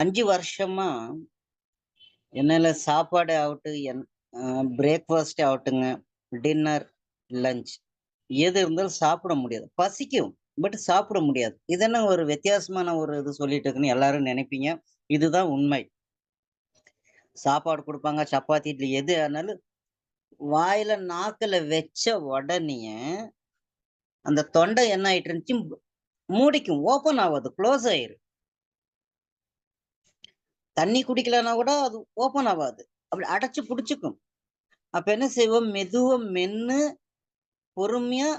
5 வருஷமா என்னால சாப்பாடு ஆகட்டும், பிரேக்ஃபாஸ்ட் ஆகட்டுங்க, டின்னர், லஞ்ச் எது இருந்தாலும் சாப்பிட முடியாது. பசிக்கும். பட் சாப்பிட முடியாது. இது என்ன ஒரு வித்தியாசமான ஒரு இது சொல்லிட்டு இருக்குன்னு எல்லாரும் நெனைப்பீங்க. இதுதான் உண்மை. சாப்பாடு குடுப்பாங்க, சப்பாத்தி, இட்லி எது ஆனாலும் வாயில நாக்குல வச்ச உடனேயே, அந்த தொண்டை என்ன ஆயிட்டு இருந்துச்சு, மூடிக்கும். ஓப்பன் ஆவாது. குளோஸ் ஆயிரும். தண்ணி குடிக்கலன்னா கூட அது ஓப்பன் ஆவாது. அப்படி அடைச்சு புடிச்சுக்கும். அப்ப என்ன செய்வோம், மெதுவா மென்னு, பொறுமையா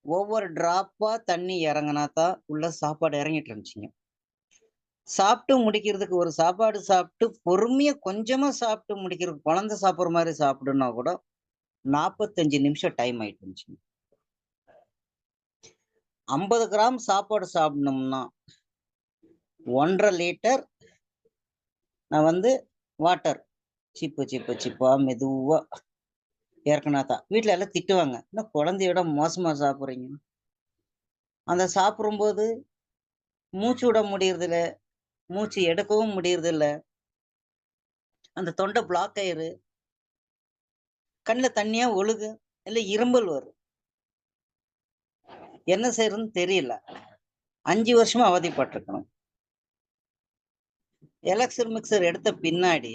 ஒவ்வொரு டிராப்பா தண்ணி இறங்குனா தான் உள்ள சாப்பாடு இறங்கிட்டு இருந்துச்சுங்க. சாப்பிட்டு முடிக்கிறதுக்கு ஒரு சாப்பாடு சாப்பிட்டு பொறுமையா கொஞ்சமா சாப்பிட்டு முடிக்கிறதுக்கு குழந்தை சாப்பிடுற மாரி சாப்பிடுன்னா கூட 45 நிமிஷம் டைம் ஆயிட்டு இருந்துச்சுங்க. 50 கிராம் சாப்பாடு சாப்பிடணும்னா 1 1/2 லிட்டர் நான் வந்து வாட்டர் சிப்பா மெதுவா இறக்குனா தான். வீட்ல எல்லாம் திட்டுவாங்க. என்ன குழந்தையோட மோசமா சாப்பிடுறீங்க? அந்த சாப்பிடும்போது மூச்சு விட முடியறதில்ல. மூச்சு எடுக்கவும் முடியறதில்ல. அந்த தொண்டை பிளாக் ஆயிரு. கண்ல தண்ணியா ஒழுகு. இல்ல இருமல் வரும். என்ன செய்யறதுன்னு தெரியல. 5 வருஷமா அவதிப்பட்டுருக்கேன். எலக்ஸர் மிக்ஸர் எடுத்த பின்னாடி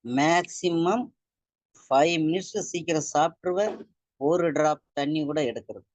மேக்ஸிமம் 5 மினிட்ஸ்ல சீக்கிரம் சாப்பிட்டுருவேன். ஒரு டிராப் தண்ணி கூட எடுக்கிறது.